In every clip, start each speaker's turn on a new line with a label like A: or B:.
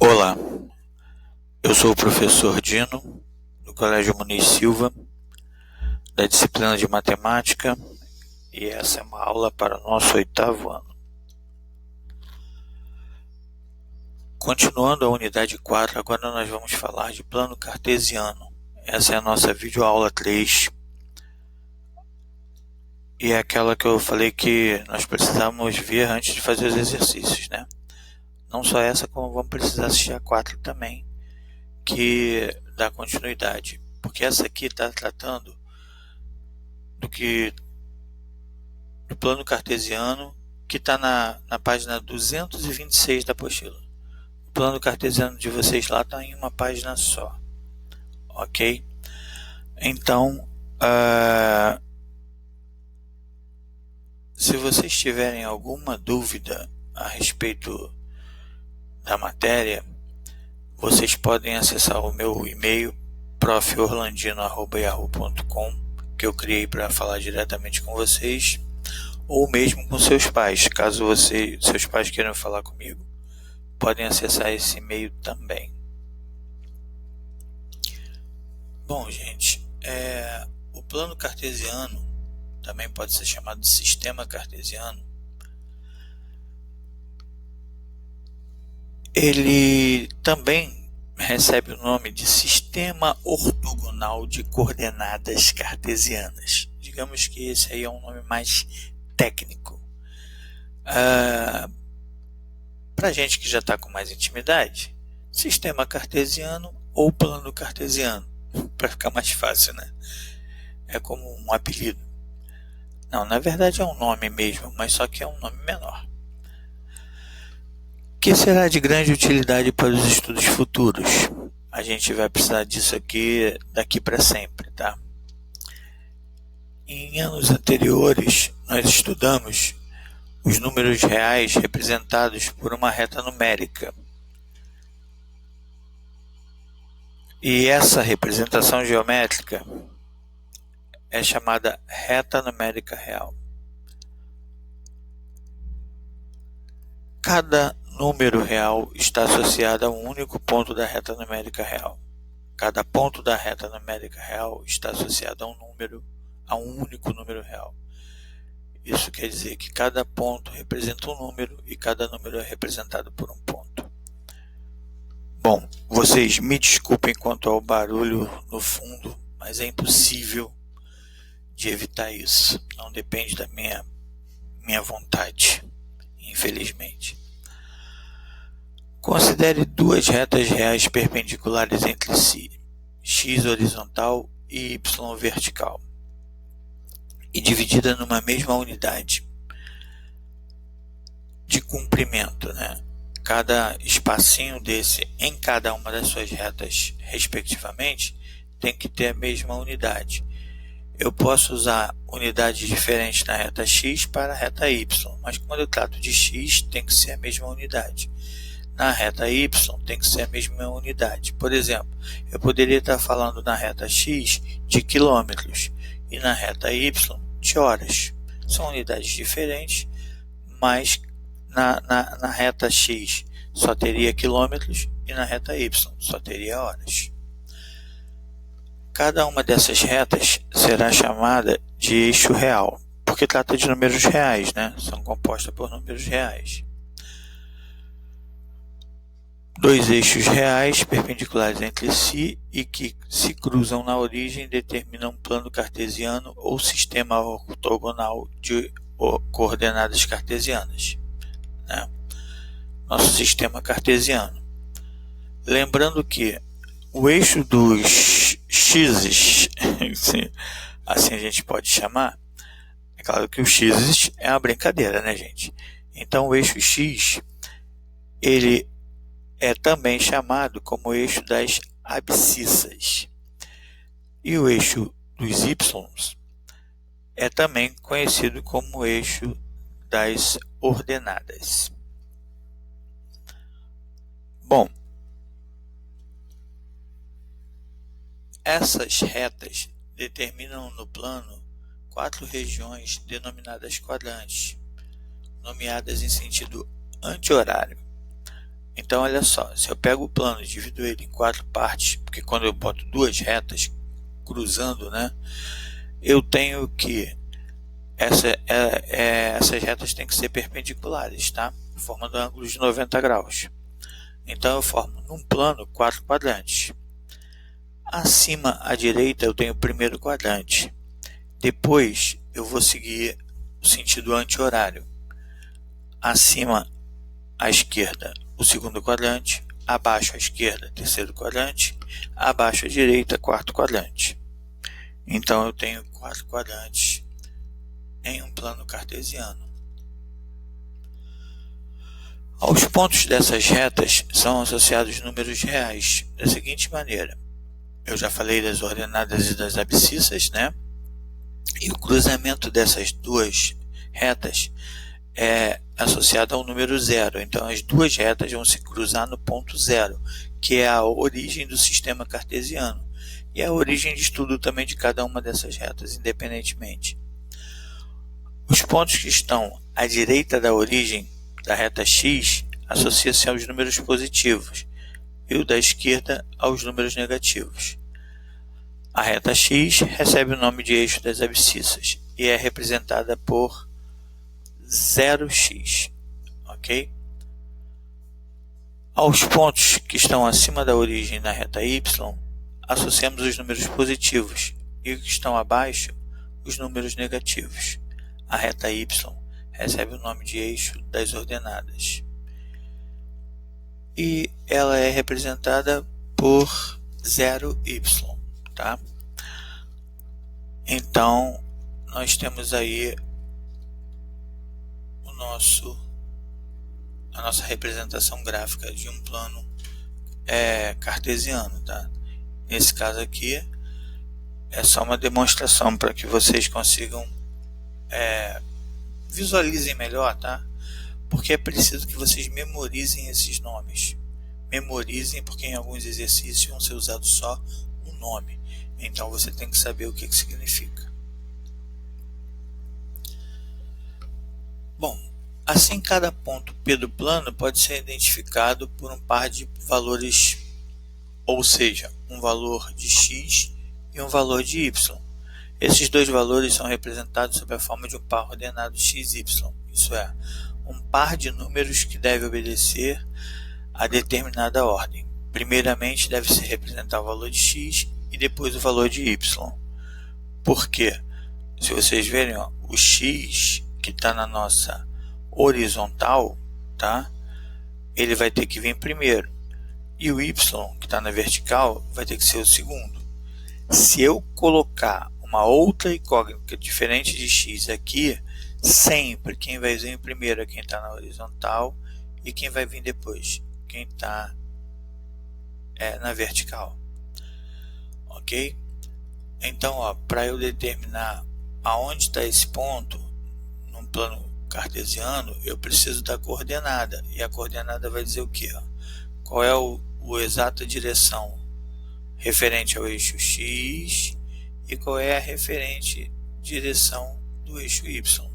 A: Olá, eu sou o professor Dino, do Colégio Muniz Silva, da disciplina de Matemática, e essa é uma aula para o nosso 8º ano. Continuando a unidade 4, agora nós vamos falar de plano cartesiano. Essa é a nossa videoaula 3, e é aquela que eu falei que nós precisamos ver antes de fazer os exercícios, né? Não só essa, como vamos precisar assistir a 4 também, que dá continuidade, porque essa aqui está tratando do plano cartesiano, que está na página 226 da apostila. O plano cartesiano de vocês lá está em uma página só, ok? Então, se vocês tiverem alguma dúvida a respeito da matéria, vocês podem acessar o meu e-mail proforlandino@yahoo.com, que eu criei para falar diretamente com vocês, ou mesmo com seus pais, caso seus pais queiram falar comigo, podem acessar esse e-mail também. Bom, gente, o plano cartesiano, também pode ser chamado de sistema cartesiano, ele também recebe o nome de sistema ortogonal de coordenadas cartesianas. Digamos que esse aí é um nome mais técnico. Para gente que já está com mais intimidade, sistema cartesiano ou plano cartesiano, para ficar mais fácil, né? É como um apelido. Não, na verdade é um nome mesmo, mas só que é um nome menor, que será de grande utilidade para os estudos futuros. A gente vai precisar disso aqui daqui para sempre, tá? Em anos anteriores, nós estudamos os números reais representados por uma reta numérica. E essa representação geométrica é chamada reta numérica real. Cada número real está associado a um único ponto da reta numérica real. Cada ponto da reta numérica real está associado a um único número real. Isso quer dizer que cada ponto representa um número e cada número é representado por um ponto. Bom, vocês me desculpem quanto ao barulho no fundo, mas é impossível de evitar isso. Não depende da minha vontade, infelizmente. Considere duas retas reais perpendiculares entre si, x horizontal e y vertical, e dividida numa mesma unidade de comprimento, né? Cada espacinho desse em cada uma das suas retas, respectivamente, tem que ter a mesma unidade. Eu posso usar unidades diferentes na reta x para a reta y, mas quando eu trato de x, tem que ser a mesma unidade. Na reta y, tem que ser a mesma unidade. Por exemplo, eu poderia estar falando na reta x de quilômetros e na reta y de horas. São unidades diferentes, mas na reta x só teria quilômetros e na reta y só teria horas. Cada uma dessas retas será chamada de eixo real, porque trata de números reais, né? São compostas por números reais. Dois eixos reais perpendiculares entre si e que se cruzam na origem determinam um plano cartesiano ou sistema ortogonal de coordenadas cartesianas, né? Nosso sistema cartesiano. Lembrando que o eixo dos x's, assim a gente pode chamar, é claro que o x é uma brincadeira, né, gente? Então o eixo x, ele é também chamado como eixo das abscissas. E o eixo dos y é também conhecido como eixo das ordenadas. Bom, essas retas determinam no plano 4 regiões denominadas quadrantes, nomeadas em sentido anti-horário. Então, olha só, se eu pego o plano e divido ele em 4 partes, porque quando eu boto duas retas cruzando, né, eu tenho que essas retas têm que ser perpendiculares, tá? Formando ângulos de 90 graus. Então eu formo num plano 4 quadrantes. Acima à direita eu tenho o primeiro quadrante. Depois eu vou seguir o sentido anti-horário. Acima à esquerda o segundo quadrante, abaixo à esquerda terceiro quadrante, abaixo à direita quarto quadrante. Então eu tenho 4 quadrantes em um plano cartesiano. Aos pontos dessas retas são associados números reais da seguinte maneira. Eu já falei das ordenadas e das abscissas, né? E o cruzamento dessas duas retas é associado ao número zero. Então as duas retas vão se cruzar no ponto zero, que é a origem do sistema cartesiano. E a origem de estudo também de cada uma dessas retas, independentemente. Os pontos que estão à direita da origem da reta x associa-se aos números positivos e o da esquerda aos números negativos. A reta x recebe o nome de eixo das abscissas e é representada por 0x, ok? Aos pontos que estão acima da origem da reta y, associamos os números positivos e os que estão abaixo, os números negativos. A reta y recebe o nome de eixo das ordenadas e ela é representada por 0y, tá? Então nós temos aí a nossa representação gráfica de um plano cartesiano, tá? Nesse caso aqui é só uma demonstração para que vocês consigam visualizem melhor, tá? Porque é preciso que vocês memorizem esses nomes. Memorizem, porque em alguns exercícios vão ser usados só um nome. Então você tem que saber o que significa. Bom, assim cada ponto P do plano pode ser identificado por um par de valores, ou seja, um valor de x e um valor de y. Esses dois valores são representados sob a forma de um par ordenado xy, isso é, um par de números que deve obedecer a determinada ordem. Primeiramente deve-se representar o valor de x e depois o valor de y. Por quê? Se vocês verem, ó, o x que está na nossa horizontal, tá? Ele vai ter que vir primeiro. E o y que está na vertical vai ter que ser o segundo. Se eu colocar uma outra incógnita diferente de x aqui, sempre quem vai vir primeiro é quem está na horizontal e quem vai vir depois, quem está na vertical. Ok? Então, para eu determinar aonde está esse ponto num plano cartesiano, eu preciso da coordenada. E a coordenada vai dizer o quê? Qual é a exata direção referente ao eixo x e qual é a referente direção do eixo y.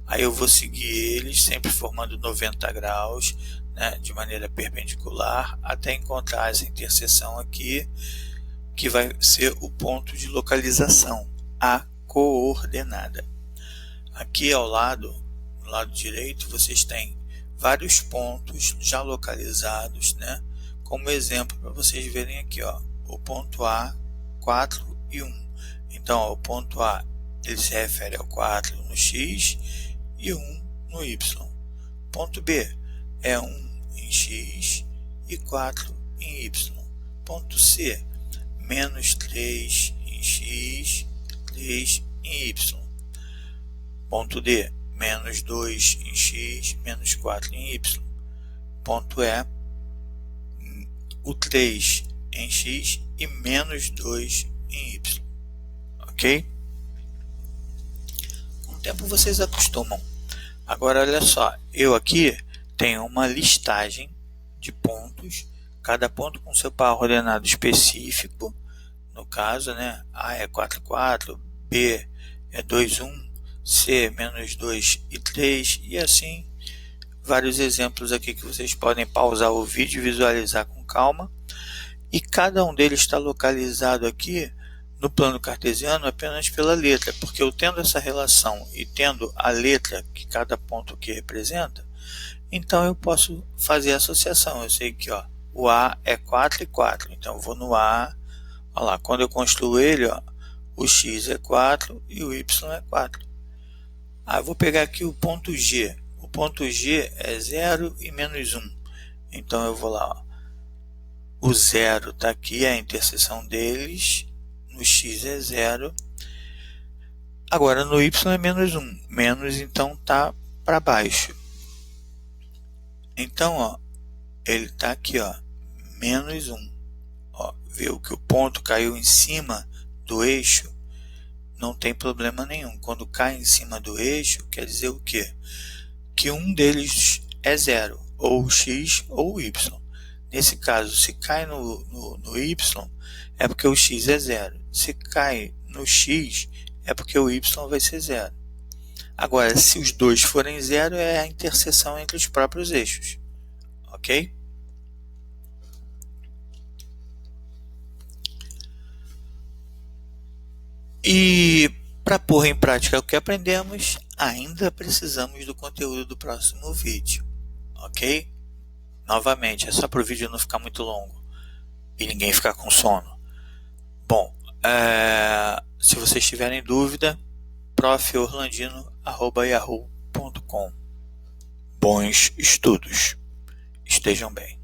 A: Aí eu vou seguir eles, sempre formando 90 graus, né, de maneira perpendicular, até encontrar essa interseção aqui, que vai ser o ponto de localização, a coordenada. Aqui ao lado, no lado direito, vocês têm vários pontos já localizados, né, como exemplo para vocês verem aqui, ó, o ponto A, 4 e 1. Então, ó, o ponto A ele se refere ao 4 no x e 1 no y. Ponto B é 1 em x e 4 em y. Ponto C, menos 3 em x, 3 em y. Ponto D, menos 2 em x, menos 4 em y. Ponto E, o 3 em x e menos 2 em y. Ok? Com o tempo vocês acostumam. Agora olha só, eu aqui tenho uma listagem de pontos, cada ponto com seu par ordenado específico, no caso, né? A é 4, 4, B é 2, 1, C menos 2 e 3, e assim vários exemplos aqui que vocês podem pausar o vídeo e visualizar com calma. E cada um deles está localizado aqui no plano cartesiano apenas pela letra, porque eu tendo essa relação e tendo a letra que cada ponto aqui representa, então eu posso fazer a associação. Eu sei que o A é 4 e 4, então eu vou no A, olha lá, quando eu construo ele, o X é 4 e o Y é 4. Eu vou pegar aqui o ponto G. O ponto G é 0 e menos 1. Então eu vou lá, o 0 está aqui, é a interseção deles. No X é 0. Agora no Y é menos 1. Menos então está para baixo. Então ele está aqui, menos 1. Viu que o ponto caiu em cima do eixo? Não tem problema nenhum. Quando cai em cima do eixo, quer dizer o quê? Que um deles é 0, ou o X ou o Y. Nesse caso, se cai no Y, é porque o X é 0. Se cai no X, é porque o Y vai ser 0. Agora, se os dois forem 0, é a interseção entre os próprios eixos. Ok? E para pôr em prática o que aprendemos, ainda precisamos do conteúdo do próximo vídeo. Ok? Novamente, é só para o vídeo não ficar muito longo e ninguém ficar com sono. Bom, se vocês tiverem dúvida, proforlandino@yahoo.com. Bons estudos. Estejam bem.